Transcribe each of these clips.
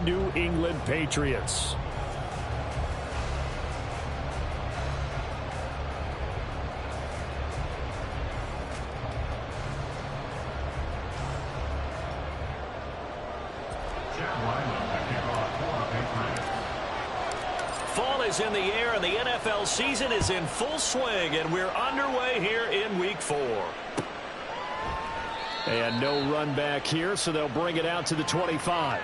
New England Patriots. Fall is in the air, and the NFL season is in full swing, and we're underway here in Week 4. And no run back here, so they'll bring it out to the 25.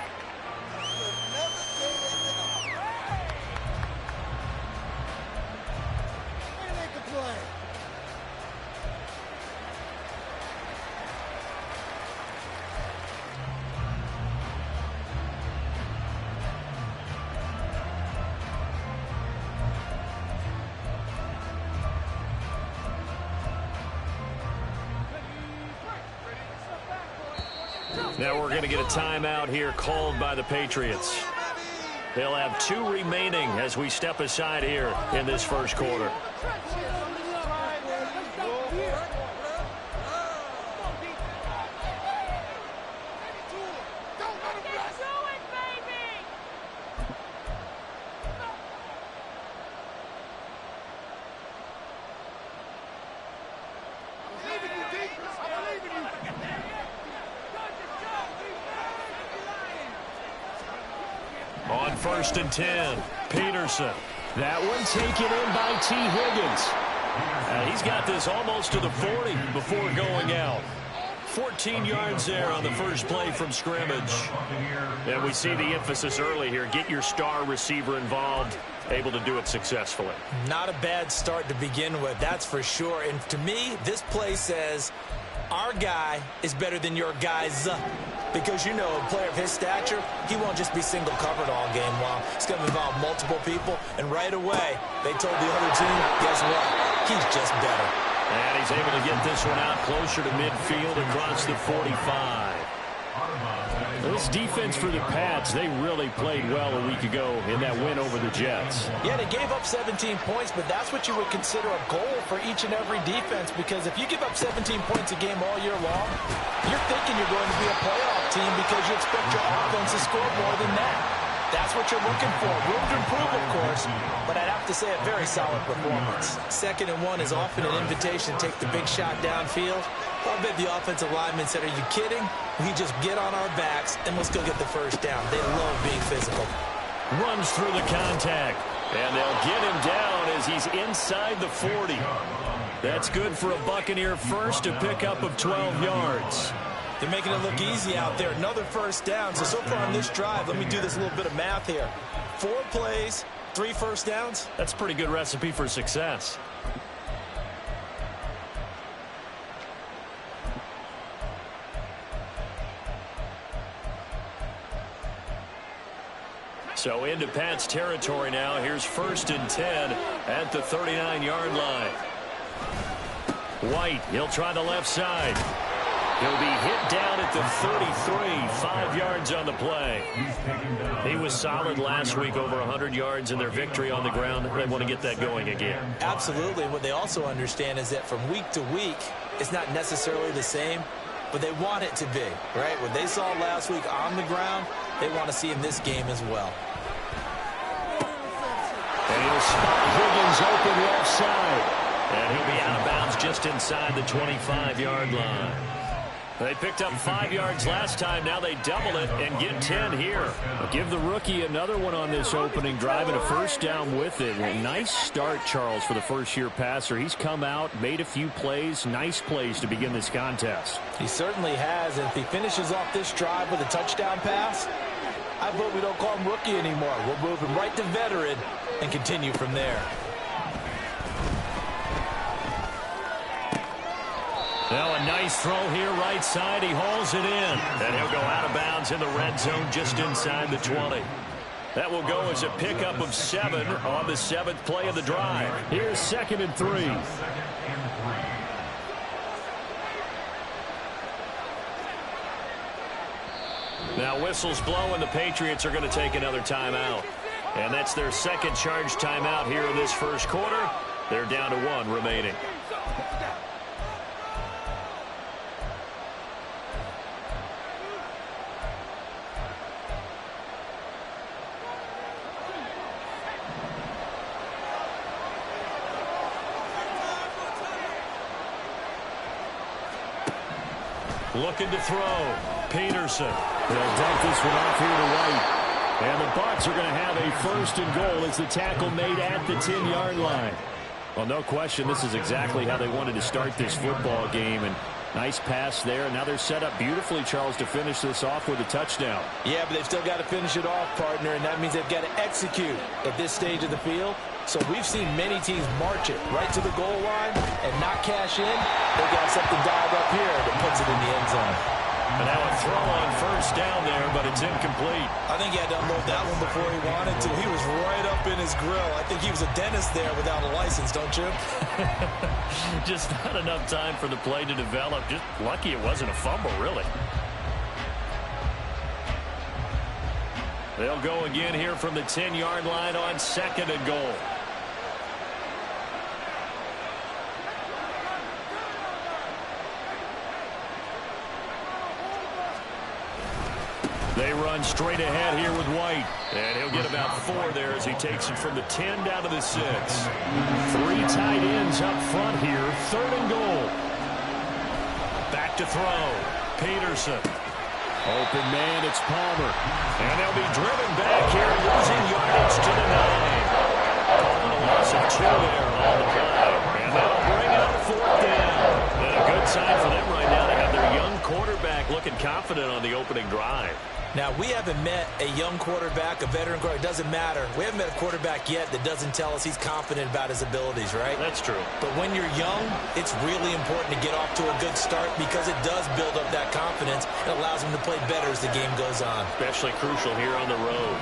Now we're going to get a timeout here called by the Patriots. They'll have 2 remaining as we step aside here in this first quarter. On 1st and 10, Peterson. That one taken in by T. Higgins. He's got this almost to the 40 before going out. 14 yards there on the first play from scrimmage. And we see the emphasis early here. Get your star receiver involved. Able to do it successfully. Not a bad start to begin with, that's for sure. And to me, this play says our guy is better than your guys. Because, you know, a player of his stature, he won't just be single covered all game long. It's going to involve multiple people. And right away, they told the other team, guess what? He's just better. And he's able to get this one out closer to midfield across the 45. This defense for the Pats, they really played well a week ago in that win over the Jets. Yeah, they gave up 17 points, but that's what you would consider a goal for each and every defense, because if you give up 17 points a game all year long, you're thinking you're going to be a playoff team because you expect your offense to score more than that. That's what you're looking for. Room to improve, of course, but I'd have to say a very solid performance. 2nd and 1 is often an invitation to take the big shot downfield. I bet the offensive linemen said, are you kidding? We just get on our backs and let's go get the first down. They love being physical. Runs through the contact, and they'll get him down as he's inside the 40. That's good for a Buccaneer first, a pickup of 12 yards. They're making it look easy out there. Another first down. So far on this drive, let me do this little bit of math here. 4 plays, 3 first downs. That's a pretty good recipe for success. So into Pat's territory now. Here's 1st and 10 at the 39-yard line. White, he'll try the left side. He'll be hit down at the 33, 5 yards on the play. He was solid last week, over 100 yards in their victory on the ground. They want to get that going again. Absolutely. What they also understand is that from week to week, it's not necessarily the same, but they want it to be, right? What they saw last week on the ground, they want to see in this game as well. And he'll spot Higgins open left side. And he'll be out of bounds just inside the 25-yard line. They picked up 5 yards last time. Now they double it and get 10 here. Give the rookie another one on this opening drive and a first down with it. A nice start, Charles, for the first-year passer. He's come out, made a few plays, nice plays to begin this contest. He certainly has. And if he finishes off this drive with a touchdown pass, I vote we don't call him rookie anymore. We'll move him right to veteran and continue from there. Now a nice throw here right side. He hauls it in. And he'll go out of bounds in the red zone just inside the 20. That will go as a pickup of 7 on the 7th play of the drive. Here's 2nd and 3. Now whistles blow, and the Patriots are going to take another timeout. And that's their 2nd charge timeout here in this first quarter. They're down to 1 remaining. Looking to throw. Peterson. They'll dump this one off here to White. And the Bucs are going to have a first and goal as the tackle made at the 10-yard line. Well, no question, this is exactly how they wanted to start this football game. And nice pass there. And now they're set up beautifully, Charles, to finish this off with a touchdown. Yeah, but they've still got to finish it off, partner, and that means they've got to execute at this stage of the field. So we've seen many teams march it right to the goal line and not cash in. They got something dialed up here that puts it in the end zone. And now a throw on first down there, but it's incomplete. I think he had to unload that one before he wanted to. He was right up in his grill. I think he was a dentist there without a license, don't you? Just not enough time for the play to develop. Just lucky it wasn't a fumble, really. They'll go again here from the 10-yard line on second and goal. They run straight ahead here with White. And he'll get about 4 there as he takes it from the 10 down to the 6. 3 tight ends up front here. Third and goal. Back to throw. Peterson. Open man, it's Palmer. And they'll be driven back here, losing yardage to the 9. Calling a loss of 2 there on the play. And that'll bring out 4th down. And a good sign for them right now to have their young quarterback looking confident on the opening drive. Now, we haven't met a young quarterback, a veteran quarterback. It doesn't matter. We haven't met a quarterback yet that doesn't tell us he's confident about his abilities, right? That's true. But when you're young, it's really important to get off to a good start because it does build up that confidence. It allows him to play better as the game goes on. Especially crucial here on the road.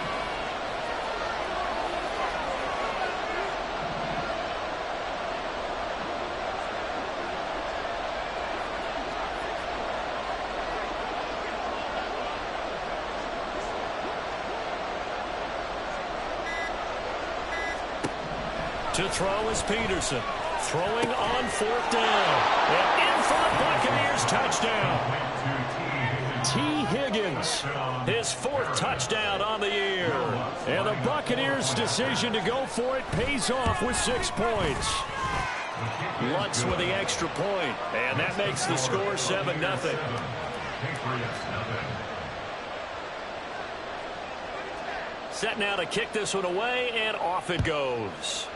To throw is Peterson. Throwing on 4th down. And in for the Buccaneers touchdown. T. Higgins. His 4th touchdown on the year. And the Buccaneers' decision to go for it pays off with 6 points. Lutz with the extra point. And that makes the score 7-0. Set now to kick this one away, and off it goes.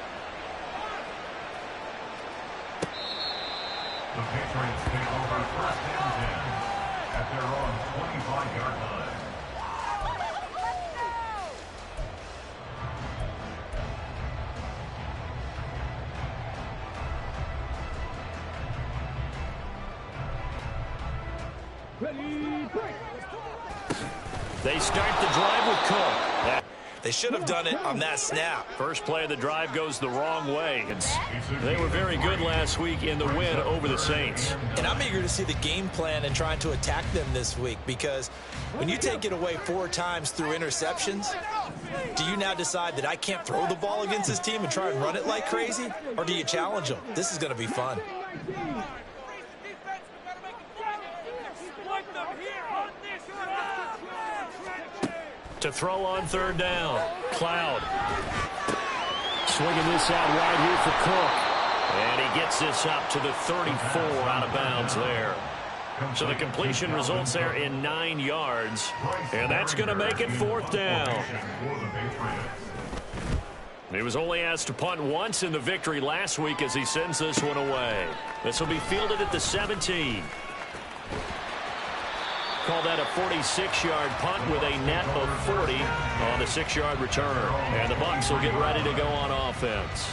The Patriots take over 1st and 10 at their own 25-yard line. They start the drive with Cook. They should have done it on that snap. First play of the drive goes the wrong way. They were very good last week in the win over the Saints. And I'm eager to see the game plan and trying to attack them this week because when you take it away 4 times through interceptions, do you now decide that I can't throw the ball against this team and try and run it like crazy? Or do you challenge them? This is going to be fun. To throw on 3rd down. Cloud. Swinging this out right here for Cook. And he gets this up to the 34 out of bounds there. So the completion results there in 9 yards. And that's going to make it 4th down. He was only asked to punt once in the victory last week as he sends this one away. This will be fielded at the 17. Call that a 46-yard punt with a net of 40 on the 6-yard return. And the Bucs will get ready to go on offense.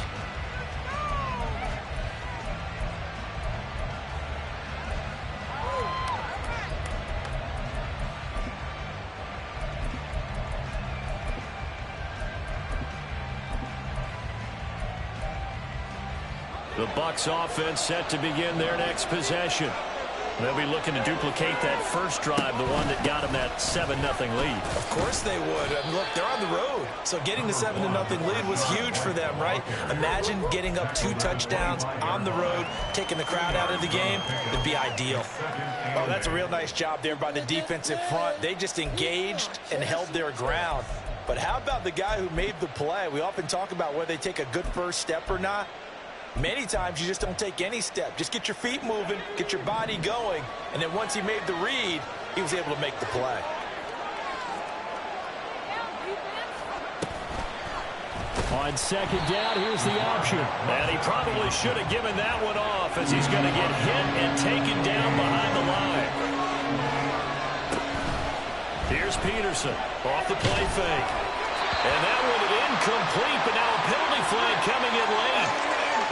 The Bucs offense set to begin their next possession. They'll be looking to duplicate that first drive, the one that got them that 7-0 lead. Of course they would. I mean, look, they're on the road. So getting the 7-0 lead was huge for them, right? Imagine getting up 2 touchdowns on the road, taking the crowd out of the game. It'd be ideal. Oh, that's a real nice job there by the defensive front. They just engaged and held their ground. But how about the guy who made the play? We often talk about whether they take a good first step or not. Many times you just don't take any step. Just get your feet moving, get your body going, and then once he made the read, he was able to make the play. On second down, here's the option. And he probably should have given that one off as he's going to get hit and taken down behind the line. Here's Peterson off the play fake. And that one incomplete, but now a penalty flag coming in late.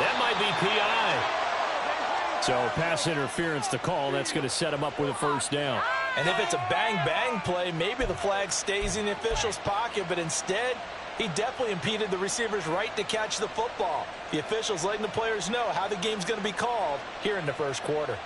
That might be PI. So pass interference to call. That's going to set him up with a first down. And if it's a bang-bang play, maybe the flag stays in the official's pocket, but instead, he definitely impeded the receiver's right to catch the football. The officials letting the players know how the game's going to be called here in the first quarter.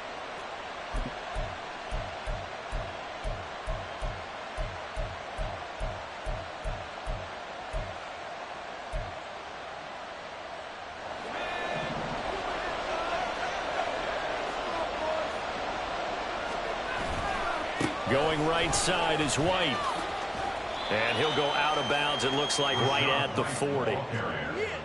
Going right side is White. And he'll go out of bounds, it looks like, right at the 40.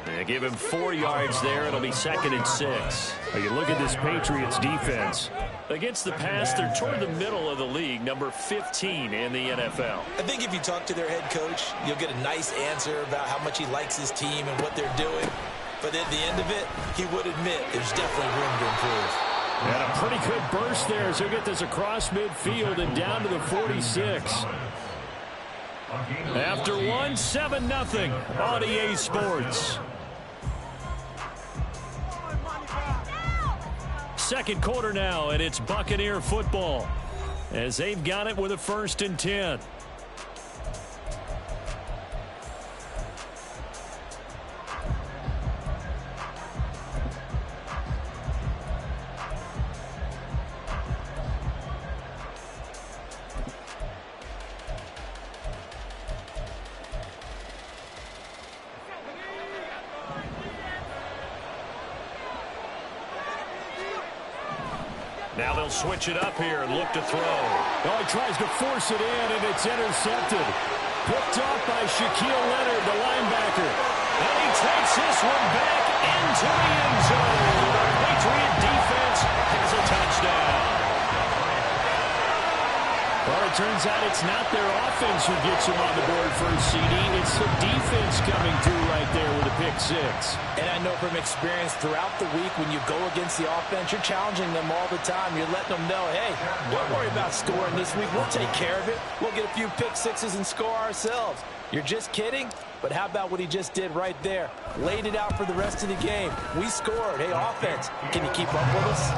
They give him 4 yards there. It'll be 2nd and 6. You look at this Patriots defense. Against the pass, they're toward the middle of the league, number 15 in the NFL. I think if you talk to their head coach, you'll get a nice answer about how much he likes his team and what they're doing. But at the end of it, he would admit there's definitely room to improve. And a pretty good burst there as he'll get this across midfield and down to the 46. After 1, 7-0 on EA Sports. Second quarter now, and it's Buccaneer football as they've got it with a 1st and 10. Now they'll switch it up here and look to throw. Oh, he tries to force it in, and it's intercepted. Picked off by Shaquille Leonard, the linebacker. And he takes this one back into the end zone. The Patriot defense has a touchdown. Well, it turns out it's not their offense who gets them on the board for a CD. It's the defense coming through right there with a pick 6. And I know from experience throughout the week when you go against the offense, you're challenging them all the time. You're letting them know, hey, don't worry about scoring this week. We'll take care of it. We'll get a few pick 6s and score ourselves. You're just kidding? But how about what he just did right there? Laid it out for the rest of the game. We scored. Hey, offense, can you keep up with us?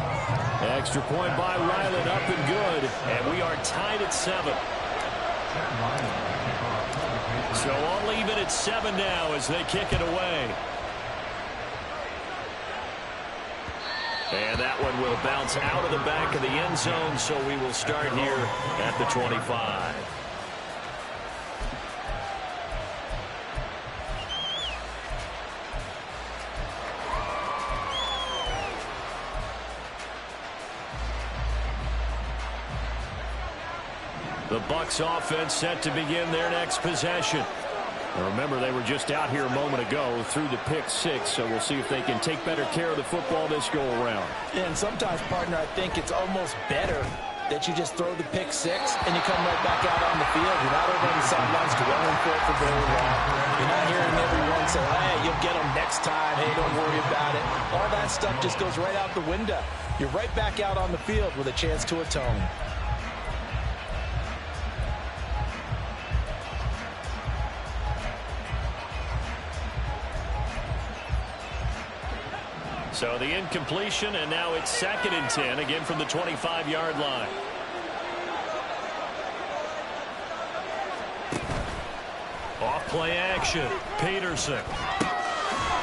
Extra point by Ryland, up and good. And we are tied at 7. So all even at 7 now as they kick it away. And that one will bounce out of the back of the end zone, so we will start here at the 25. The Bucs offense set to begin their next possession. Now remember, they were just out here a moment ago through the pick 6, so we'll see if they can take better care of the football this go-around. And sometimes, partner, I think it's almost better that you just throw the pick 6 and you come right back out on the field. You're not over on the sidelines dwelling for very long. You're not hearing everyone say, hey, you'll get them next time. Hey, don't worry about it. All that stuff just goes right out the window. You're right back out on the field with a chance to atone. So the incompletion, and now it's 2nd and 10, again from the 25-yard line. Off play action, Peterson.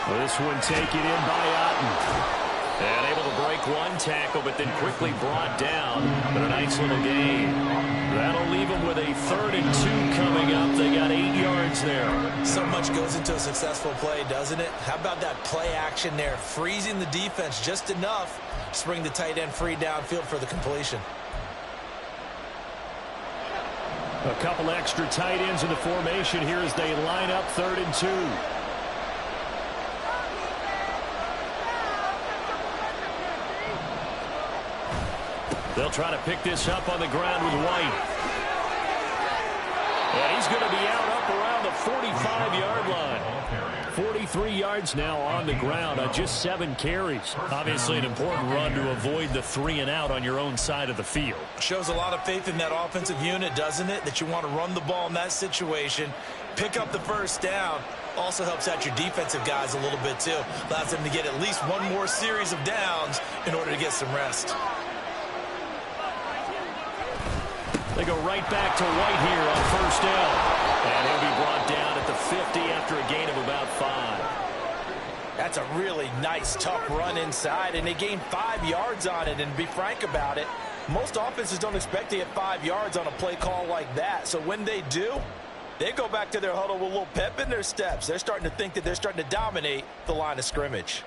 Well, this one taken in by Otten. And able to break one tackle, but then quickly brought down. But a nice little gain. That'll leave them with a 3rd and 2 coming up. They got 8 yards there. So much goes into a successful play, doesn't it? How about that play action there? Freezing the defense just enough to bring the tight end free downfield for the completion. A couple extra tight ends in the formation here as they line up 3rd and 2. They'll try to pick this up on the ground with White. And he's going to be out up around the 45-yard line. 43 yards now on the ground on just 7 carries. Obviously an important run to avoid the 3 and out on your own side of the field. Shows a lot of faith in that offensive unit, doesn't it? That you want to run the ball in that situation, pick up the first down. Also helps out your defensive guys a little bit too. Allows them to get at least one more series of downs in order to get some rest. They go right back to White here on first down. And he'll be brought down at the 50 after a gain of about 5. That's a really nice, tough run inside, and they gained 5 yards on it. And to be frank about it, most offenses don't expect to get 5 yards on a play call like that. So when they do, they go back to their huddle with a little pep in their steps. They're starting to think that they're starting to dominate the line of scrimmage.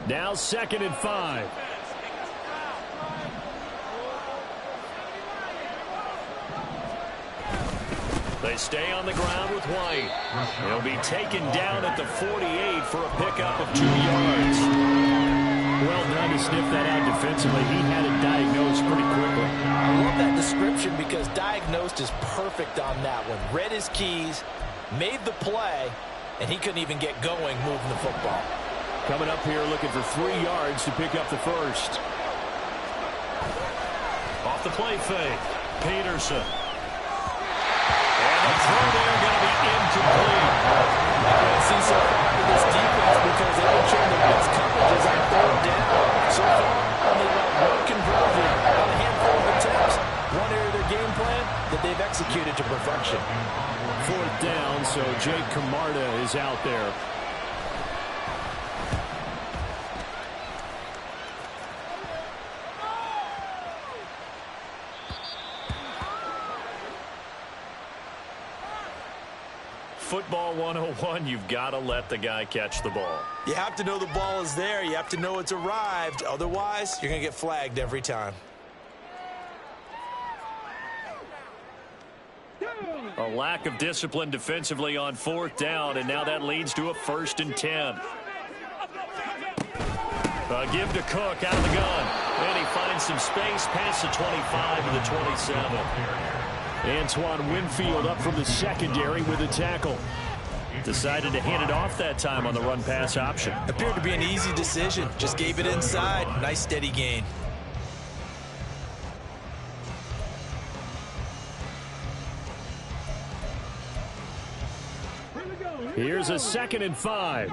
Now 2nd and 5. They stay on the ground with White. He'll be taken down at the 48 for a pickup of 2 yards. Well done to sniff that out defensively. He had it diagnosed pretty quickly. I love that description because diagnosed is perfect on that one. Read his keys, made the play, and he couldn't even get going moving the football. Coming up here looking for 3 yards to pick up the first. Off the play fake, Peterson. And the throw there going to be incomplete. I can't see so far into this defense because they don't show the best coverages on 3rd down. So far, only about 1 conversion on a handful of attempts. One area of their game plan that they've executed to perfection. 4th down, so Jake Camarda is out there. Football 101, you've got to let the guy catch the ball. You have to know the ball is there. You have to know it's arrived. Otherwise, you're going to get flagged every time. A lack of discipline defensively on 4th down, and now that leads to a 1st and 10. Give to Cook out of the gun. And he finds some space past the 25 to the 27. Antoine Winfield up from the secondary with a tackle. Decided to hand it off that time on the run-pass option. Appeared to be an easy decision. Just gave it inside. Nice steady gain. Here's a 2nd and 5.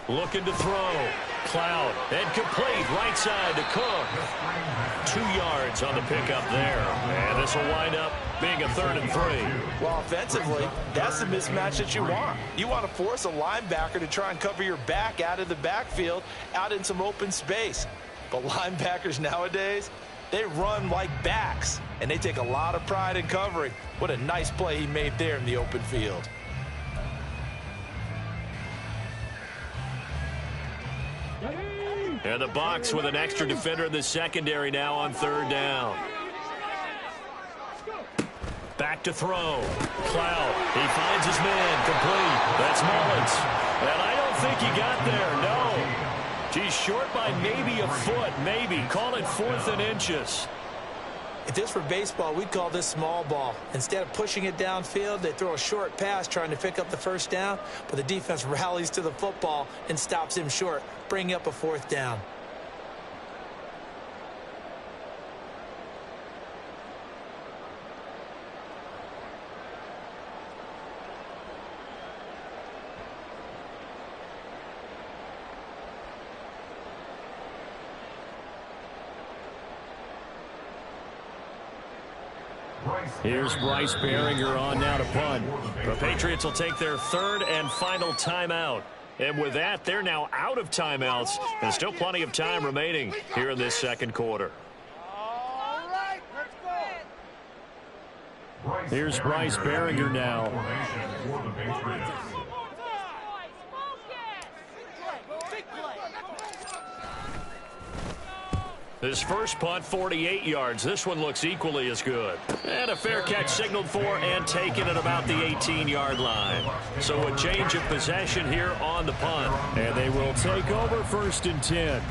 Looking to throw. Cloud. And complete. Right side to Cook. 2 yards on the pickup there. And this will wind up being a 3rd and 3. Well, offensively, that's the mismatch that you want. You want to force a linebacker to try and cover your back out of the backfield, out in some open space. But linebackers nowadays, they run like backs, and they take a lot of pride in covering. What a nice play he made there in the open field. And the Bucs with an extra defender in the secondary now on 3rd down. Back to throw. Cloud. He finds his man. Complete. That's Mullins. And I don't think he got there. No. He's short by maybe a foot. Maybe. Call it 4th and inches. If this were baseball, we'd call this small ball. Instead of pushing it downfield, they throw a short pass trying to pick up the first down, but the defense rallies to the football and stops him short, bringing up a 4th down. Here's Bryce Behringer on now to punt. The Patriots will take their 3rd and final timeout. And with that, they're now out of timeouts. And still plenty of time remaining here in this 2nd quarter. Here's Bryce Behringer now. His first punt, 48 yards. This one looks equally as good. And a fair catch signaled for and taken at about the 18-yard line. So a change of possession here on the punt. And they will take over 1st and 10.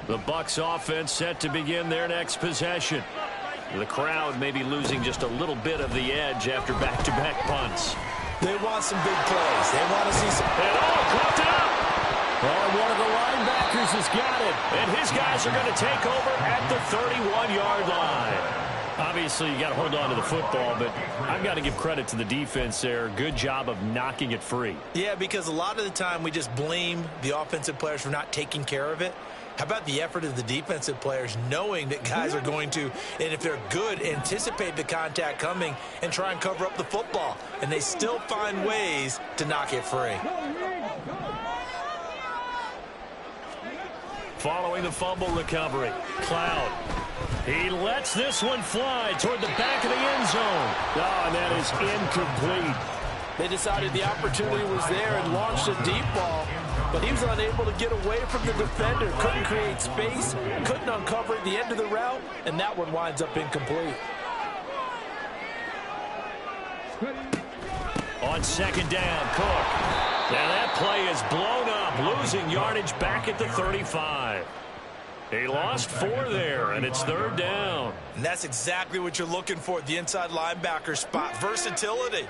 The Bucs offense set to begin their next possession. The crowd may be losing just a little bit of the edge after back-to-back punts. They want some big plays. They want to see some... And caught it up! Oh, one of the linebackers has got it. And his guys are going to take over at the 31-yard line. Obviously, you got to hold on to the football, but I've got to give credit to the defense there. Good job of knocking it free. Yeah, because a lot of the time we just blame the offensive players for not taking care of it. How about the effort of the defensive players knowing that guys are going to, and if they're good, anticipate the contact coming and try and cover up the football. And they still find ways to knock it free. Following the fumble recovery, Cloud. He lets this one fly toward the back of the end zone. Oh, and that is incomplete. They decided the opportunity was there and launched a deep ball, but he was unable to get away from the defender. Couldn't create space, couldn't uncover at the end of the route, and that one winds up incomplete. On 2nd down, Cook. Now that play is blown up, losing yardage back at the 35. He lost 4 there, and it's 3rd down. And that's exactly what you're looking for at the inside linebacker spot, versatility.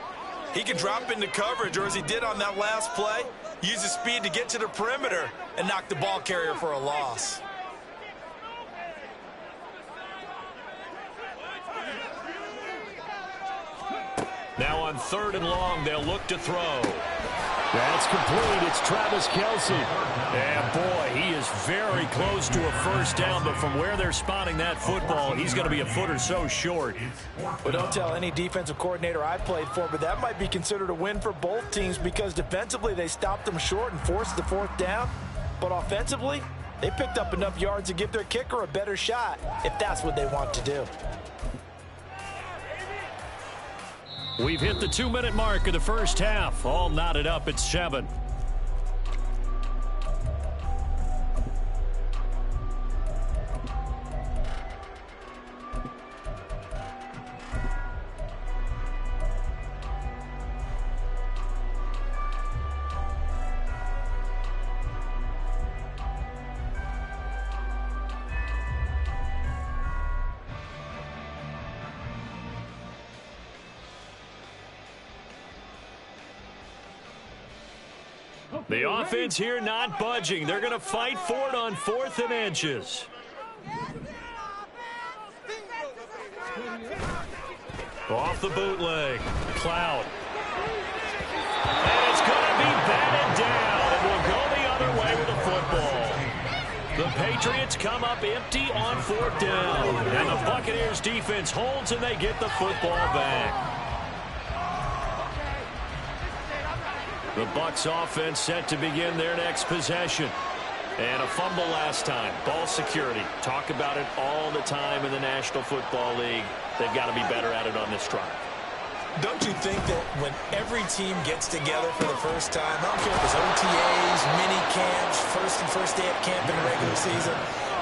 He can drop into coverage, or as he did on that last play, use his speed to get to the perimeter and knock the ball carrier for a loss. Now on 3rd and long, they'll look to throw. That's complete. It's Travis Kelce. And boy, he is very close to a 1st down, but from where they're spotting that football, he's going to be a foot or so short. Well, don't tell any defensive coordinator I played for, but that might be considered a win for both teams because defensively they stopped them short and forced the 4th down. But offensively, they picked up enough yards to give their kicker a better shot if that's what they want to do. We've hit the 2-minute mark of the first half. All knotted up at 7. The offense here not budging. They're going to fight for it on 4th and inches. Off the bootleg. Cloud. And it's going to be batted down. It will go the other way with the football. The Patriots come up empty on 4th down. And the Buccaneers defense holds and they get the football back. The Bucs offense set to begin their next possession. And a fumble last time. Ball security. Talk about it all the time in the National Football League. They've got to be better at it on this drive. Don't you think that when every team gets together for the first time, I don't care if it's OTAs, mini camps, first day of camp in the regular season,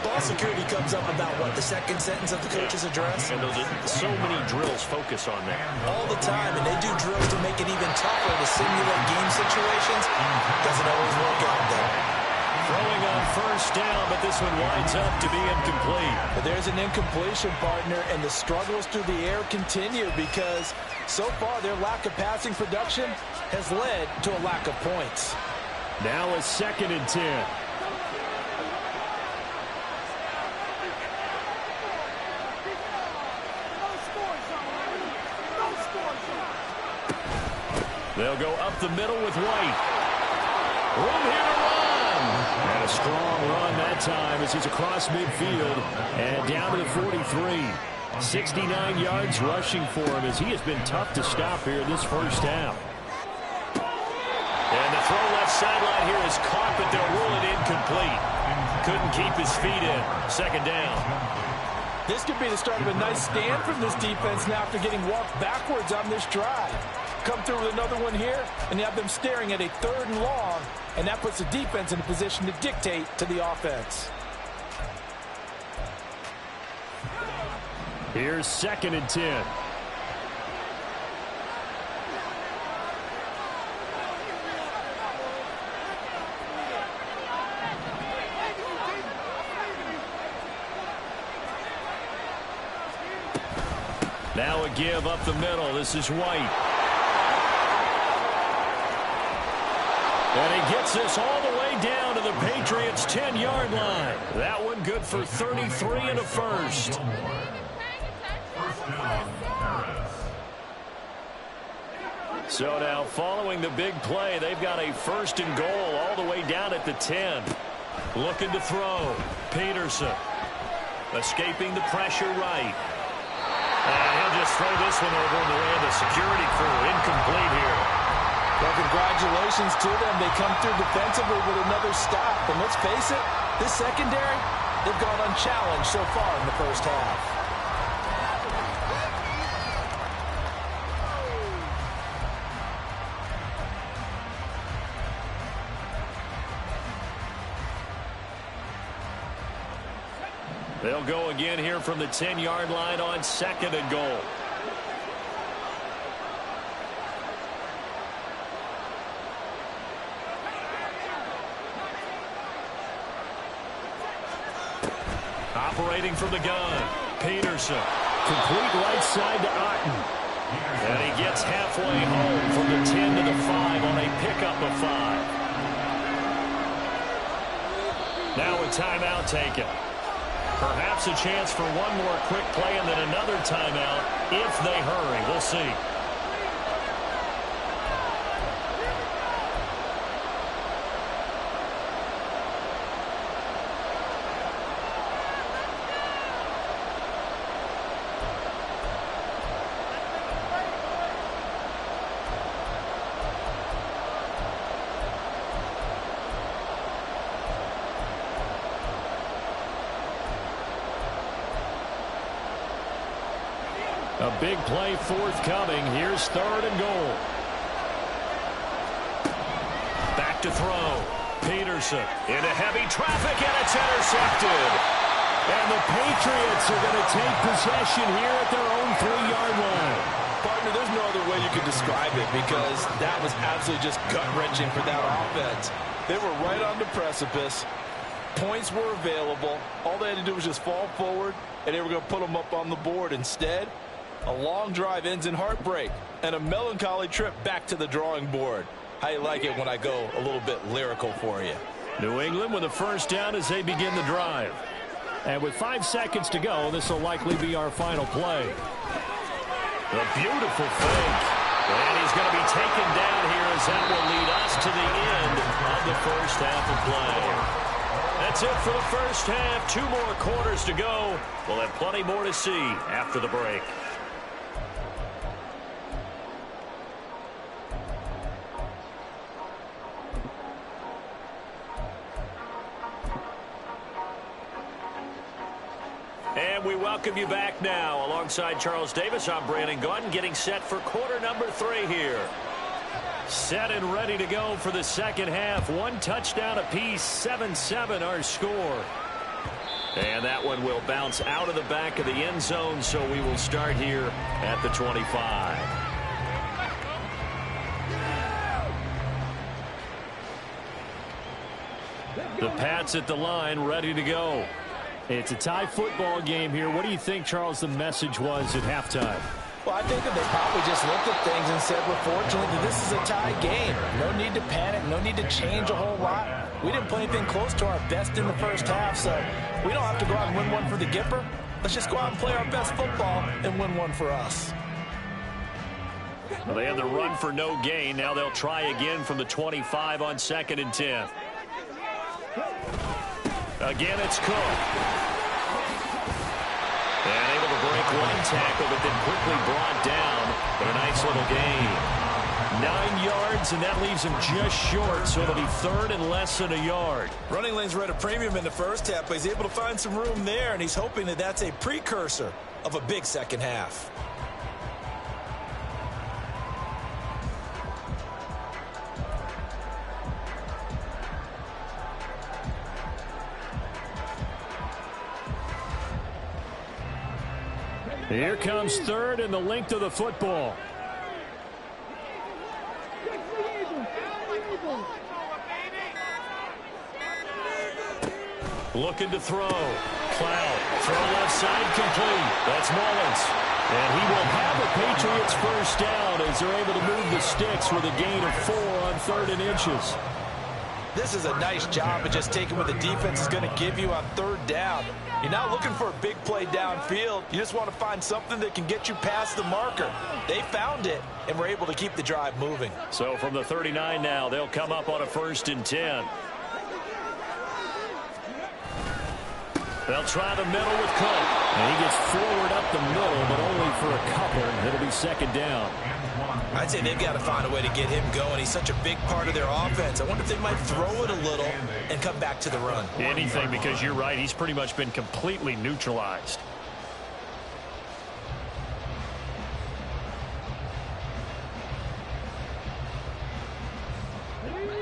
ball security comes up about, what, the 2nd sentence of the coach's address? And those are so many drills focus on that. All the time, and they do drills to make it even tougher to simulate game situations. Doesn't always work out, though. Throwing on 1st down, but this one winds up to be incomplete. But there's an incompletion, partner, and the struggles through the air continue because so far their lack of passing production has led to a lack of points. Now a 2nd and 10. They'll go up the middle with White. Room here to run. And a strong run that time as he's across midfield and down to the 43. 69 yards rushing for him as he has been tough to stop here in this first half. And the throw left sideline here is caught, but they'll rule it incomplete. couldn't keep his feet in. Second down. This could be the start of a nice stand from this defense now after getting walked backwards on this drive. Come through with another one here, and you have them staring at a 3rd and long, and that puts the defense in a position to dictate to the offense. Here's 2nd and 10. Now a give up the middle. This is White. And he gets this all the way down to the Patriots' 10-yard line. That one good for 33 and a first. So now following the big play, they've got a 1st and goal all the way down at the 10. Looking to throw. Peterson escaping the pressure right. And he'll just throw this one over in the way of the security crew. Incomplete here. Well, congratulations to them. They come through defensively with another stop. And let's face it, this secondary, they've gone unchallenged so far in the first half. They'll go again here from the 10-yard line on 2nd and goal. Operating from the gun. Peterson. Complete right side to Otten. And he gets halfway home from the 10 to the 5 on a pickup of 5. Now a timeout taken. Perhaps a chance for one more quick play and then another timeout if they hurry. We'll see. A big play forthcoming. Here's 3rd and goal. Back to throw. Peterson into heavy traffic, and it's intercepted. And the Patriots are going to take possession here at their own 3-yard line. Partner, there's no other way you could describe it because that was absolutely just gut-wrenching for that offense. They were right on the precipice. Points were available. All they had to do was just fall forward, and they were going to put them up on the board. Instead, a long drive ends in heartbreak and a melancholy trip back to the drawing board. How you like it when I go a little bit lyrical for you? New England with a 1st down as they begin the drive. And with 5 seconds to go, this will likely be our final play. A beautiful fake. And he's going to be taken down here as that will lead us to the end of the first half of play. That's it for the first half. 2 more quarters to go. We'll have plenty more to see after the break. And we welcome you back now. Alongside Charles Davis, I'm Brandon Gaudin, getting set for quarter number 3 here. Set and ready to go for the second half. 1 touchdown apiece, 7-7 our score. And that one will bounce out of the back of the end zone, so we will start here at the 25. The Pats at the line, ready to go. It's a tie football game here. What do you think, Charles, the message was at halftime? Well, I think that they probably just looked at things and said, we're fortunate that this is a tie game. No need to panic, no need to change a whole lot. We didn't play anything close to our best in the first half, so we don't have to go out and win one for the Gipper. Let's just go out and play our best football and win one for us. Well, they had the run for no gain. Now they'll try again from the 25 on 2nd and 10. Again, it's Cook. And able to break 1 tackle, but then quickly brought down. But a nice little gain. 9 yards, and that leaves him just short, so it'll be third and less than a yard. Running lanes were at a premium in the first half, but he's able to find some room there, and he's hoping that that's a precursor of a big second half. Here comes third and the length of the football. Looking to throw. Cloud. Throw left side complete. That's Mullins. And he will have a Patriots first down as they're able to move the sticks with a gain of 4 on 3rd and inches. This is a nice job of just taking what the defense is going to give you on 3rd down. You're not looking for a big play downfield. You just want to find something that can get you past the marker. They found it and were able to keep the drive moving. So from the 39 now, they'll come up on a 1st and 10. They'll try the middle with Cook. And he gets forward up the middle, but only for a couple. It'll be 2nd down. I'd say they've got to find a way to get him going. He's such a big part of their offense. I wonder if they might throw it a little and come back to the run. Anything, because you're right. He's pretty much been completely neutralized.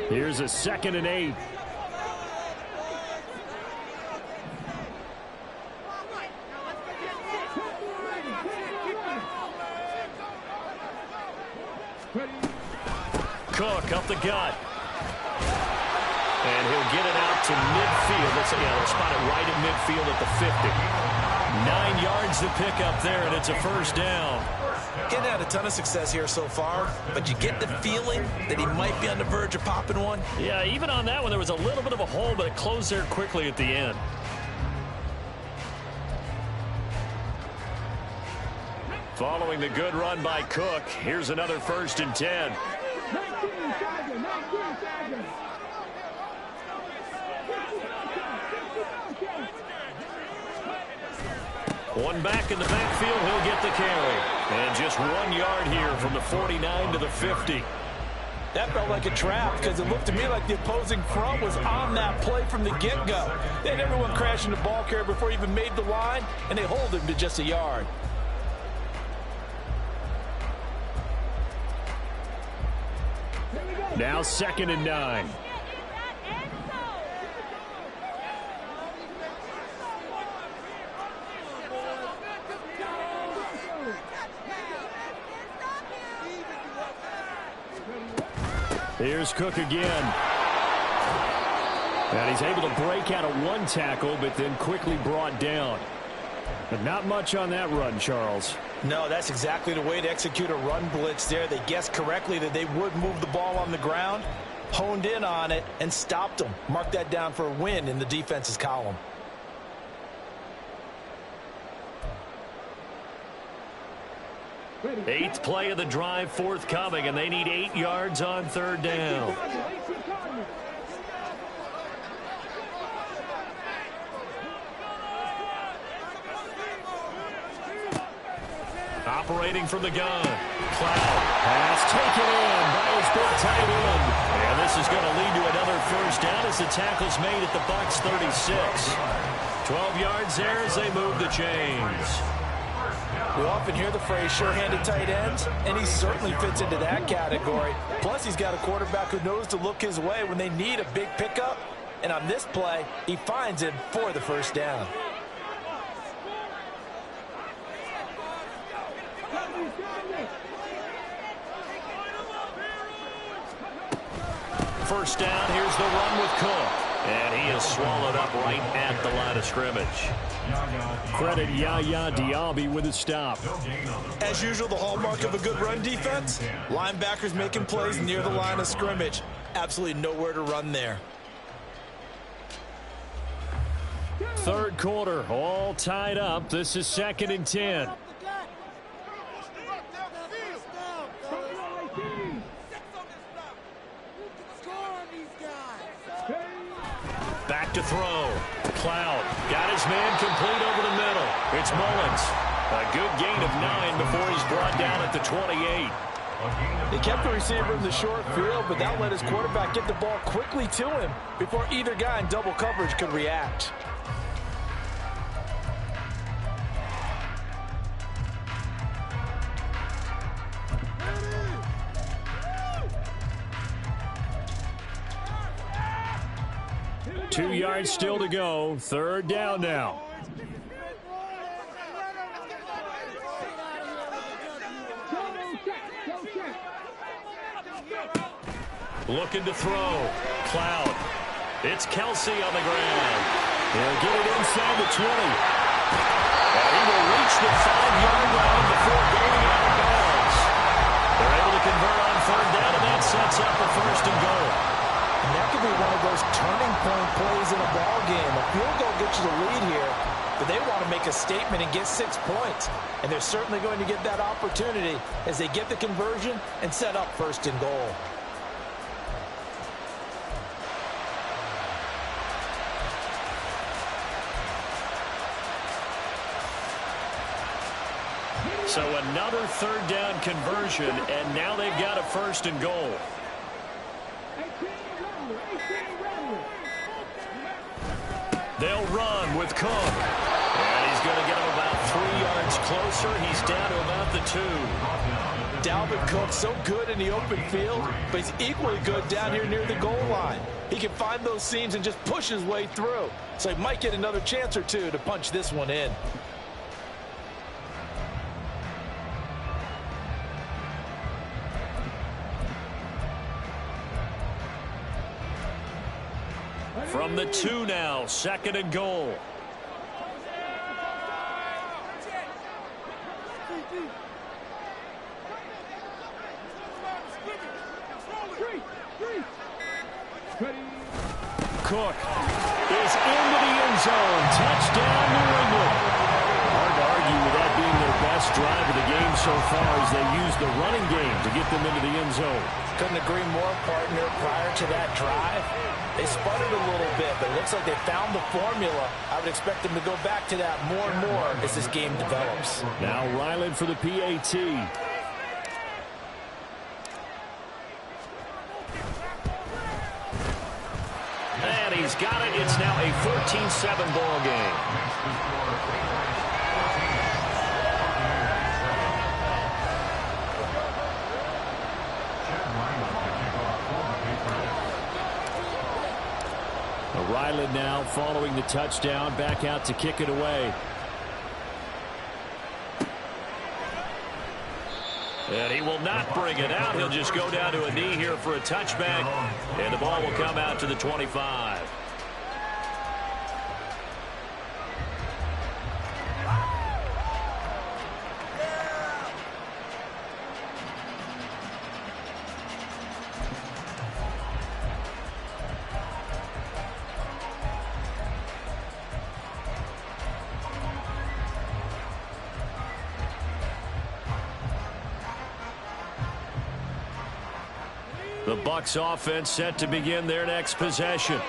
Here's a 2nd and 8. Cook up the gut. And he'll get it out to midfield. They'll spot it right at midfield at the 50. 9 yards to pick up there, and it's a first down. Getting had a ton of success here so far, but you get the feeling that he might be on the verge of popping one. Yeah, even on that one, there was a little bit of a hole, but it closed there quickly at the end. Following the good run by Cook, here's another 1st and 10. One back in the backfield, he'll get the carry. And just 1 yard here from the 49 to the 50. That felt like a trap because it looked to me like the opposing front was on that play from the get-go. They had everyone crashing the ball carrier before he even made the line, and they hold him to just a yard. Now 2nd and 9. Here's Cook again. And he's able to break out of 1 tackle, but then quickly brought down. But not much on that run, Charles. No, that's exactly the way to execute a run blitz there. They guessed correctly that they would move the ball on the ground, honed in on it, and stopped them. Mark that down for a win in the defense's column. Eighth play of the drive forthcoming, and they need 8 yards on 3rd down. Operating from the gun. Cloud. Pass taken in by his big tight end. And this is going to lead to another first down as the tackle's made at the Bucs 36. 12 yards there as they move the chains. We often hear the phrase sure-handed tight ends, and he certainly fits into that category. Plus, he's got a quarterback who knows to look his way when they need a big pickup. And on this play, he finds him for the first down. First down, here's the run with Cook. And he is swallowed up right at the line of scrimmage. Credit Yaya Diaby with a stop. As usual, the hallmark of a good run defense, linebackers making plays near the line of scrimmage. Absolutely nowhere to run there. 3rd quarter, all tied up. This is 2nd and 10. Back to throw. Cloud got his man complete over the middle. It's Mullins. A good gain of 9 before he's brought down at the 28. He kept the receiver in the short field, but that let his quarterback get the ball quickly to him before either guy in double coverage could react. Two yards still to go. Third down now. Looking to throw. Cloud. It's Kelsey on the ground. He'll get it inside the 20. And he will reach the 5-yard line before going out of bounds. They're able to convert on third down, and that sets up a first and goal. And that could be one of those turning point plays in a ball game. A field goal gets you the lead here, but they want to make a statement and get 6 points. And they're certainly going to get that opportunity as they get the conversion and set up first and goal. So another third down conversion, and now they've got a first and goal. They'll run with Cook. And he's going to get him about 3 yards closer. He's down to about the 2. Dalvin Cook, so good in the open field, but he's equally good down here near the goal line. He can find those seams and just push his way through. So he might get another chance or two to punch this one in. From the 2 now, second and goal. Cook is into the end zone. Touchdown, New England. Hard to argue with that being their best drive of the game so far as they use the running game to get them into the end zone. Couldn't agree more, partner. Prior to that drive, they sputtered a little bit, but it looks like they found the formula. I would expect them to go back to that more and more as this game develops. Now Ryland for the PAT. And he's got it. It's now a 14-7 ball game. Ryland now following the touchdown, back out to kick it away. And he will not bring it out. He'll just go down to a knee here for a touchback. And the ball will come out to the 25. The Bucs offense set to begin their next possession.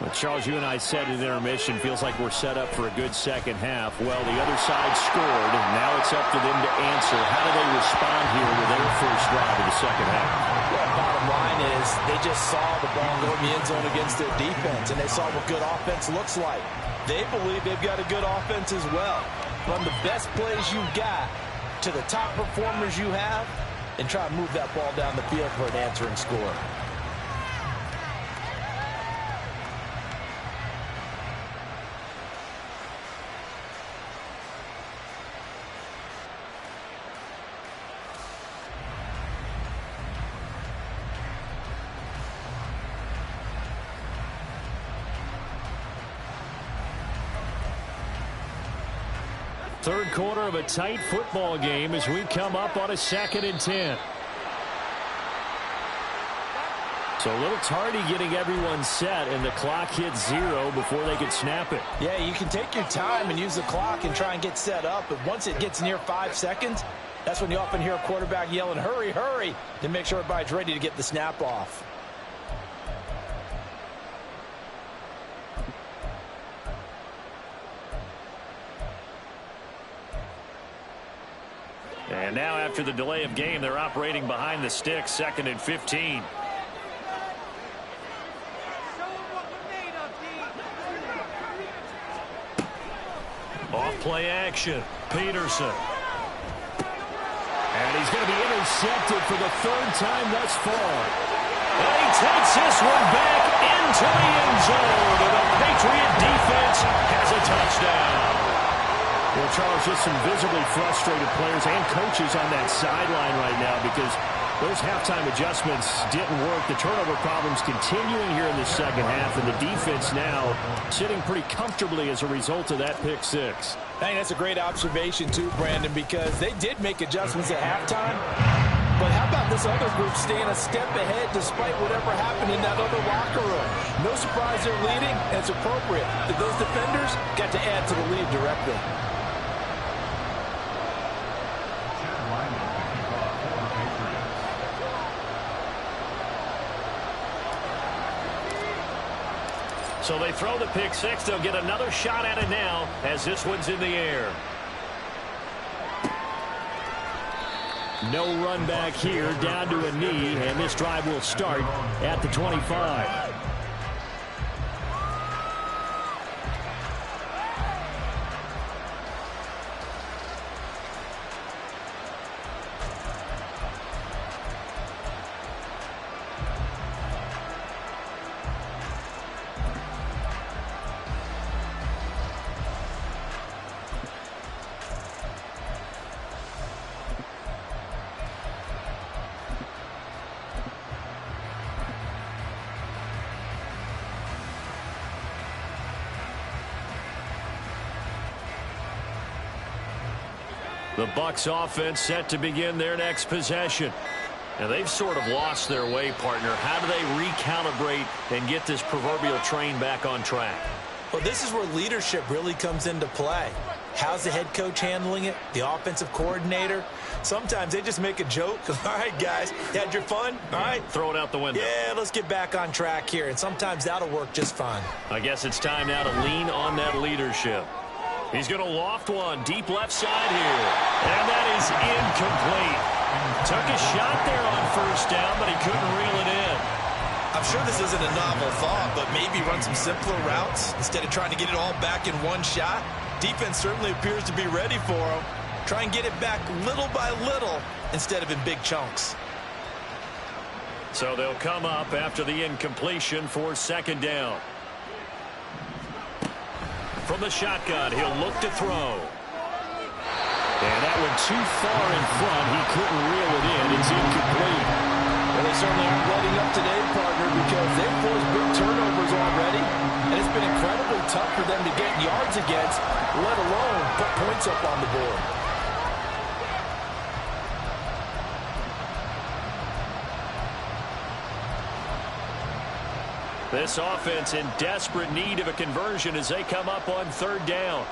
Well, Charles, you and I said in intermission, feels like we're set up for a good second half. Well, the other side scored, and now it's up to them to answer. How do they respond here with their first drive of the second half? Well, bottom line is they just saw the ball go in the end zone against their defense, and they saw what good offense looks like. They believe they've got a good offense as well. From the best plays you've got to the top performers you have, and try to move that ball down the field for an answering score. Third quarter of a tight football game as we come up on a 2nd and 10. So a little tardy getting everyone set, and the clock hits 0 before they could snap it. Yeah, you can take your time and use the clock and try and get set up, but once it gets near 5 seconds, that's when you often hear a quarterback yelling, hurry, hurry, to make sure everybody's ready to get the snap off. And And now after the delay of game, they're operating behind the sticks, 2nd and 15. Off play action. Peterson. And he's going to be intercepted for the 3rd time thus far. And he takes this one back into the end zone. And the Patriot defense has a touchdown. Well, Charles, just some visibly frustrated players and coaches on that sideline right now because those halftime adjustments didn't work. The turnover problems continuing here in the second half, and the defense now sitting pretty comfortably as a result of that pick six. I think that's a great observation, too, Brandon, because they did make adjustments at halftime. But how about this other group staying a step ahead despite whatever happened in that other locker room? No surprise they're leading, and it's appropriate. Those defenders got to add to the lead directly. So they throw the pick six. They'll get another shot at it now as this one's in the air. No run back here, down to a knee, and this drive will start at the 25. The Bucs offense set to begin their next possession. And they've sort of lost their way, partner. How do they recalibrate and get this proverbial train back on track? Well, this is where leadership really comes into play. How's the head coach handling it? The offensive coordinator? Sometimes they just make a joke. All right, guys, you had your fun? All right. Throw it out the window. Yeah, let's get back on track here. And sometimes that'll work just fine. I guess it's time now to lean on that leadership. He's going to loft one deep left side here. And that is incomplete. Took a shot there on first down, but he couldn't reel it in. I'm sure this isn't a novel thought, but maybe run some simpler routes instead of trying to get it all back in one shot. Defense certainly appears to be ready for him. Try and get it back little by little instead of in big chunks. So they'll come up after the incompletion for second down. From the shotgun, he'll look to throw. And that one too far in front. He couldn't reel it in. It's incomplete. Well, they certainly aren't letting up today, partner, because they've forced big turnovers already. And it's been incredibly tough for them to get yards against, let alone put points up on the board. This offense in desperate need of a conversion as they come up on third down.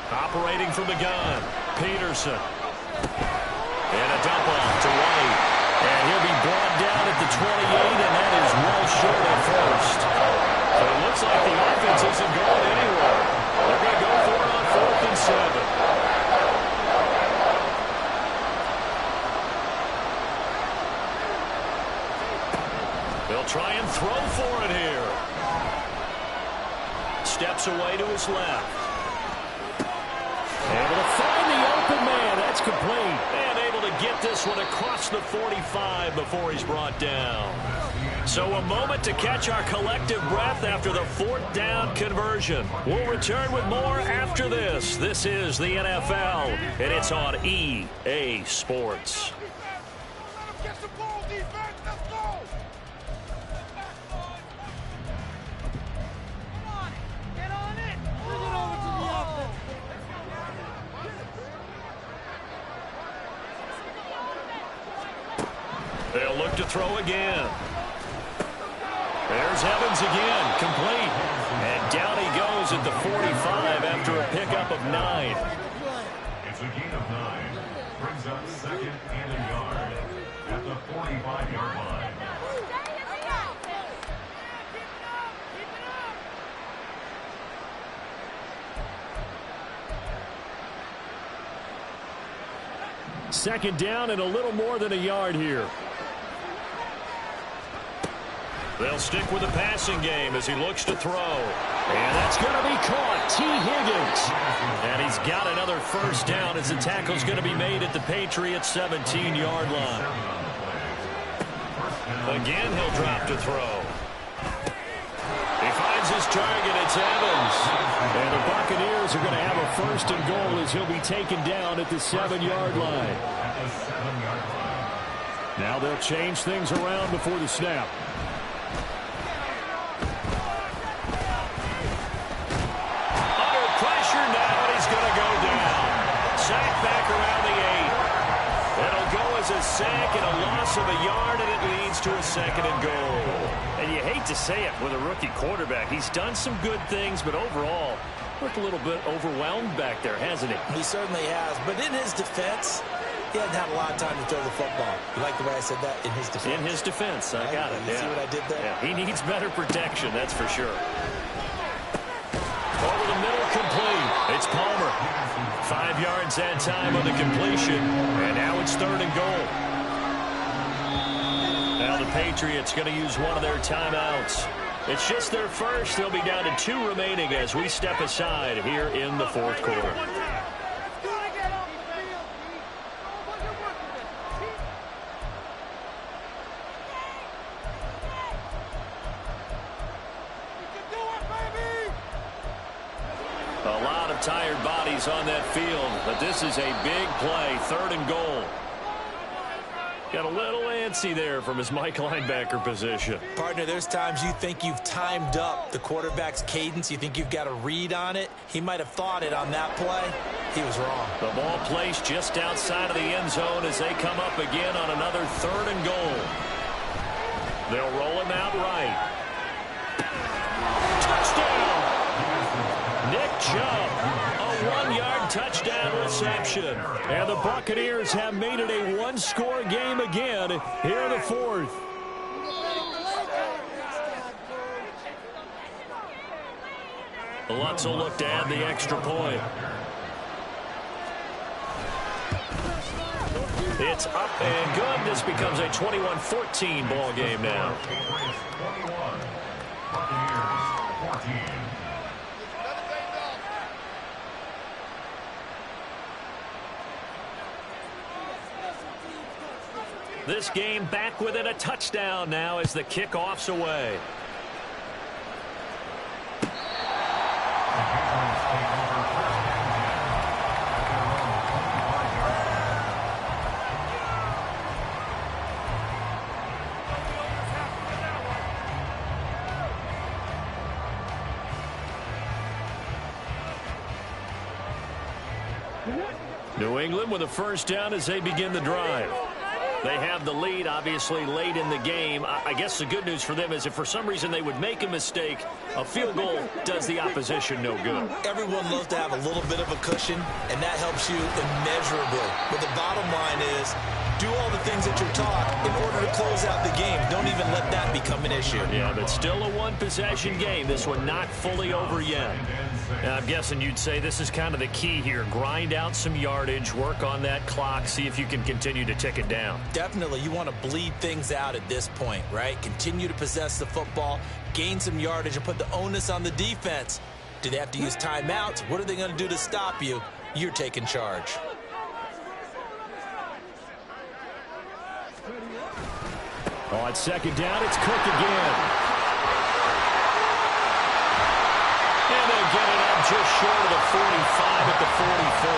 Operating from the gun, Peterson. And a dump off to White. And he'll be brought down at the 28, and that is well short of first. So it looks like the offense isn't going anywhere. They're going to go for it on 4th and 7. They'll try and throw for it here. Steps away to his left. Able to find the open man. That's complete. And able to get this one across the 45 before he's brought down. So a moment to catch our collective breath after the 4th down conversion. We'll return with more after this. This is the NFL, and it's on EA Sports. They'll look to throw again. There's Evans again, complete. And down he goes at the 45 after a pickup of 9. It's a gain of 9. Brings up 2nd and a yard at the 45-yard line. second down and a little more than a yard here. They'll stick with the passing game as he looks to throw. And that's going to be caught. T. Higgins. And he's got another first down as the tackle's going to be made at the Patriots' 17-yard line. Again, he'll drop to throw. He finds his target. It's Evans. And the Buccaneers are going to have a first and goal as he'll be taken down at the 7-yard line. Now they'll change things around before the snap. Under pressure now, and he's going to go down. Sack back around the 8. It'll go as a sack and a loss of a yard, and it leads to a second and goal. And you hate to say it with a rookie quarterback. He's done some good things, but overall, looked a little bit overwhelmed back there, hasn't he? He certainly has. But in his defense, he hasn't had a lot of time to throw the football. You like the way I said that? In his defense. In his defense. I got it. You see what I did there? Yeah, he needs better protection, that's for sure. Over the middle, complete. It's Palmer. 5 yards that time on the completion. And now it's third and goal. Now the Patriots going to use one of their timeouts. It's just their first. They'll be down to 2 remaining as we step aside here in the fourth quarter. A lot of tired bodies on that field, but this is a big play, third and goal. Got a little antsy there from his Mike linebacker position. Partner, there's times you think you've timed up the quarterback's cadence. You think you've got a read on it. He might have thought it on that play. He was wrong. The ball placed just outside of the end zone as they come up again on another third and goal. They'll roll him out right. Touchdown! Nick Chubb, a 1-yard touchdown reception. And the Buccaneers have made it a one-score game again here in the fourth. Lutz will look to add the extra point. It's up and good. This becomes a 21-14 ball game now. This game back within a touchdown now as the kickoff's away. New England with a first down as they begin the drive. They have the lead, obviously, late in the game. I guess the good news for them is if for some reason they would make a mistake, a field goal does the opposition no good. Everyone loves to have a little bit of a cushion, and that helps you immeasurably. But the bottom line is, do all the things that you're taught in order to close out the game. Don't even let that become an issue. Yeah, but still a one-possession game. This one not fully over yet. Now, I'm guessing you'd say this is kind of the key here. Grind out some yardage, work on that clock, see if you can continue to tick it down. Definitely, you want to bleed things out at this point, right? Continue to possess the football, gain some yardage, and put the onus on the defense. Do they have to use timeouts? What are they going to do to stop you? You're taking charge. On second down, it's Cook again. And they'll get it up just short of the 45 at the 44.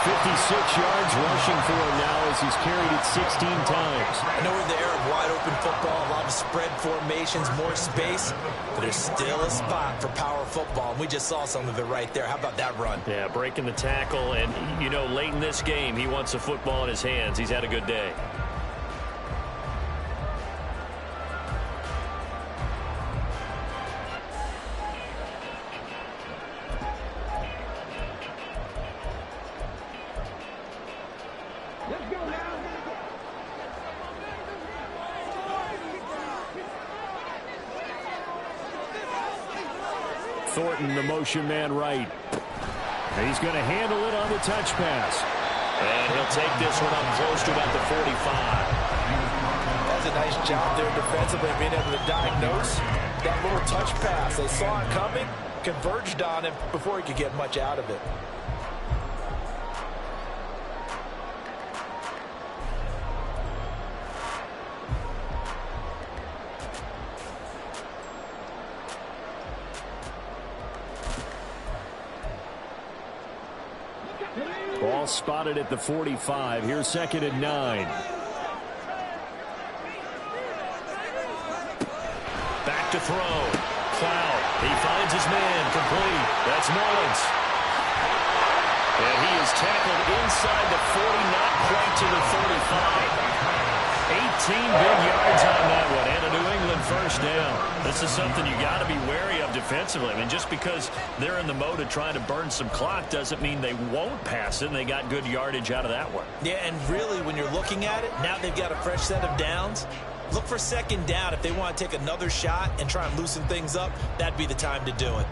56 yards rushing for him now as he's carried it 16 times. I know we're in the era of wide-open football, a lot of spread formations, more space, but there's still a spot for power football, and we just saw some of it right there. How about that run? Yeah, breaking the tackle, and, you know, late in this game, he wants the football in his hands. He's had a good day. Thornton, the motion man right. He's going to handle it on the touch pass. And he'll take this one up close to about the 45. That's a nice job there defensively, being able to diagnose that little touch pass. They saw it coming, converged on him before he could get much out of it. Ball spotted at the 45. Here's 2nd and 9. Back to throw. Cloud. He finds his man. Complete. That's Mullins. And he is tackled inside the 40, not quite to the 35. 18 big yards on that one, and a New England first down. This is something you got to be wary of defensively. I mean, just because they're in the mode of trying to burn some clock doesn't mean they won't pass it, and they got good yardage out of that one. Yeah, and really, when you're looking at it, now they've got a fresh set of downs. Look for 2nd down. If they want to take another shot and try and loosen things up, that'd be the time to do it.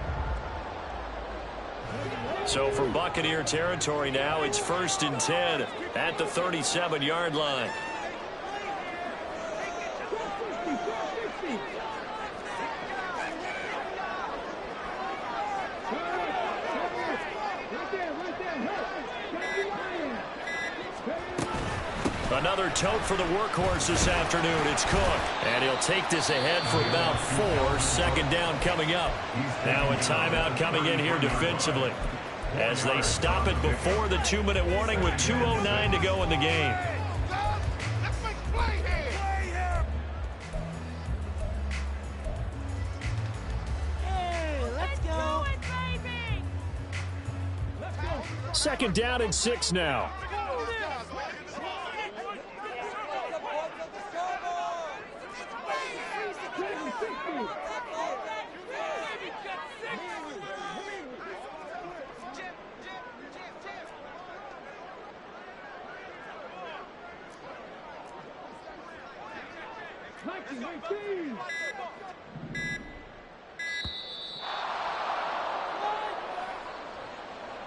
So for Buccaneer territory now, it's 1st and 10 at the 37-yard line. Another tote for the workhorse this afternoon. It's Cook. And he'll take this ahead for about 4. 2nd down coming up. Now a timeout coming in here defensively, as they stop it before the 2-minute warning with 2:09 to go in the game. Second down and 6 now.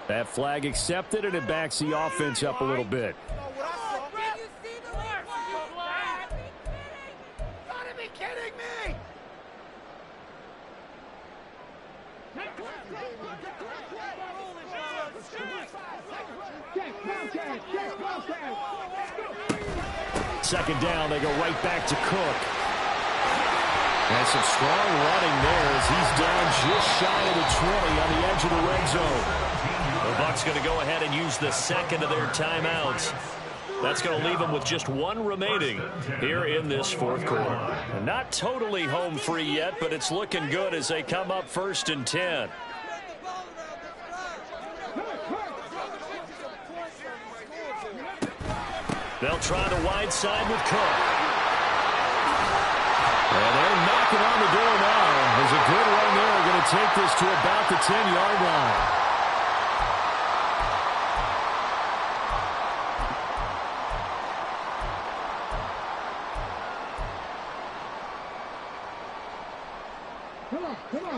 That flag accepted, and it backs the offense up a little bit. Second down, they go right back to Cook. And some strong running there as he's down just shy of the 20 on the edge of the red zone. The Bucs going to go ahead and use the second of their timeouts. That's going to leave them with just 1 remaining here in this 4th quarter. Not totally home free yet, but it's looking good as they come up 1st and 10. They'll try the wide side with Cook. And they're knocking on the door now. There's a good run there. Going to take this to about the 10-yard line.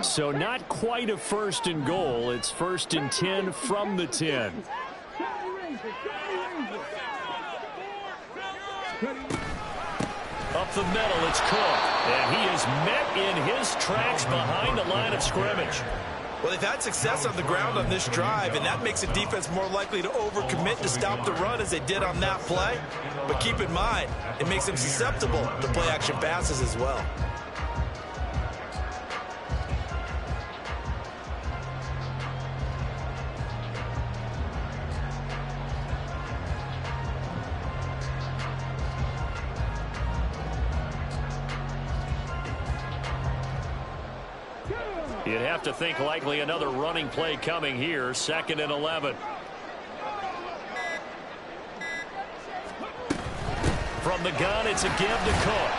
So not quite a 1st and goal. It's 1st and 10 from the 10. Up the middle, it's Cook. And he is met in his tracks behind the line of scrimmage. Well, they've had success on the ground on this drive, and that makes the defense more likely to overcommit to stop the run as they did on that play. But keep in mind, it makes them susceptible to play-action passes as well. You'd have to think likely another running play coming here. 2nd and 11. From the gun, it's a give to Cook.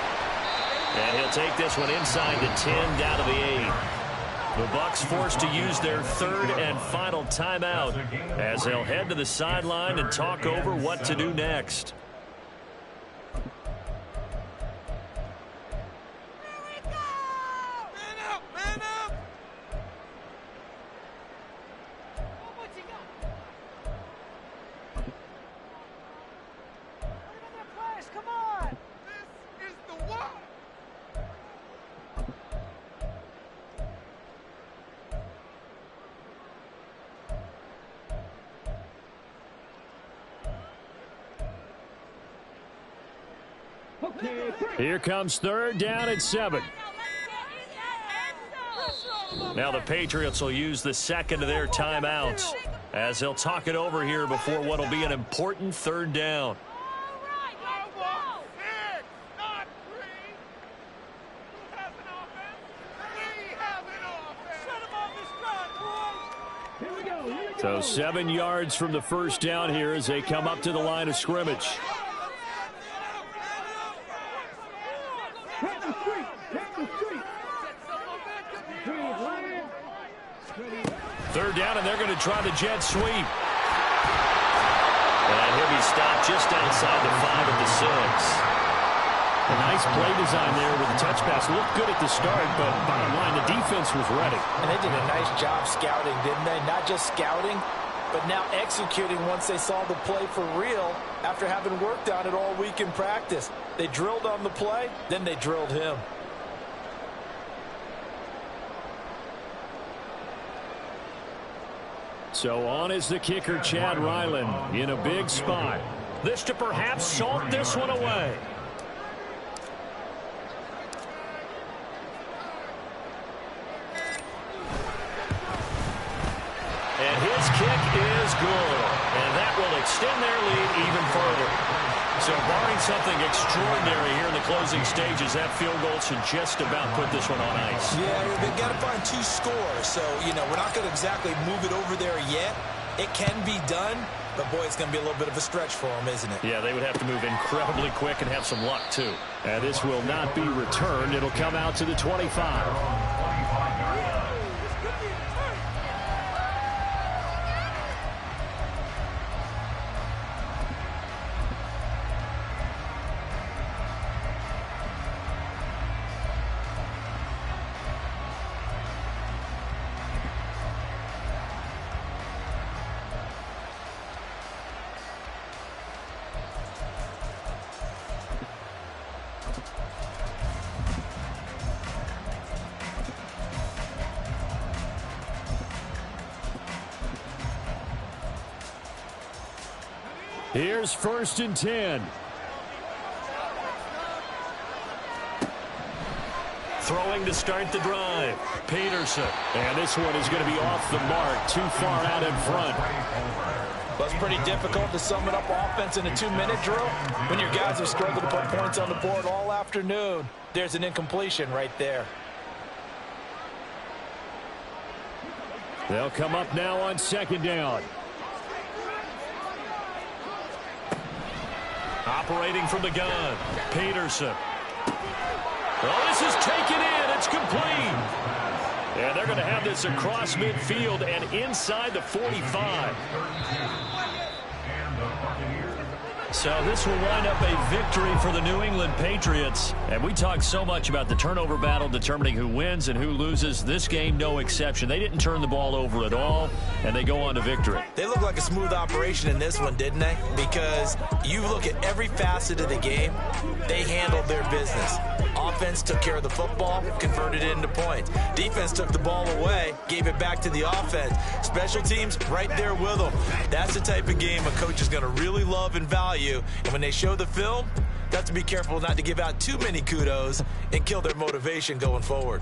And he'll take this one inside the 10, down to the 8. The Bucs forced to use their 3rd and final timeout as they'll head to the sideline and talk over what to do next. Here comes third down and 7. Now the Patriots will use the second of their timeouts as they'll talk it over here before what will be an important third down. So 7 yards from the first down here as they come up to the line of scrimmage. Third down, and they're going to try the jet sweep. And he'll be stopped just outside the 5 at the 6. A nice play design there with the touch pass. Looked good at the start, but bottom line, the defense was ready. And they did a nice job scouting, didn't they? Not just scouting, but now executing once they saw the play for real after having worked on it all week in practice. They drilled on the play, then they drilled him. So on is the kicker, Chad Ryland, in a big spot. This to perhaps salt this one away. And his kick is good. And that will extend their lead even further. So barring something extraordinary here in the closing stages, that field goal should just about put this one on ice. Yeah, they've got to find 2 scores. So, we're not going to exactly move it over there yet. It can be done, but, boy, it's going to be a little bit of a stretch for them, isn't it? Yeah, they would have to move incredibly quick and have some luck, too. And this will not be returned. It'll come out to the 25. Here's 1st and 10. Throwing to start the drive. Peterson. And this one is going to be off the mark, too far out in front. Well, it's pretty difficult to sum it up offense in a 2-minute drill when your guys have struggled to put points on the board all afternoon. There's an incompletion right there. They'll come up now on 2nd down. Operating from the gun. Peterson. Oh, this is taken in. It's complete. And they're going to have this across midfield and inside the 45. So this will wind up a victory for the New England Patriots. And we talked so much about the turnover battle determining who wins and who loses. This game, no exception. They didn't turn the ball over at all, and they go on to victory. They look like a smooth operation in this one, didn't they? Because you look at every facet of the game, they handled their business. Offense took care of the football, converted it into points. Defense took the ball away, gave it back to the offense. Special teams, right there with them. That's the type of game a coach is going to really love and value. And when they show the film, they have to be careful not to give out too many kudos and kill their motivation going forward.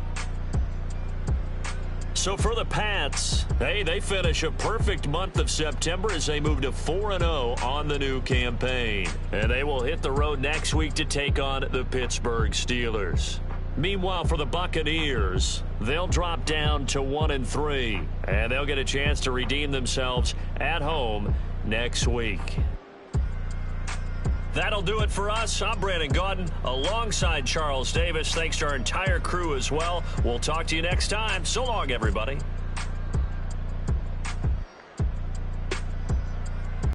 So for the Pats, they finish a perfect month of September as they move to 4-0 on the new campaign. And they will hit the road next week to take on the Pittsburgh Steelers. Meanwhile, for the Buccaneers, they'll drop down to 1-3, and they'll get a chance to redeem themselves at home next week. That'll do it for us. I'm Brandon Gaudin alongside Charles Davis. Thanks to our entire crew as well. We'll talk to you next time. So long, everybody.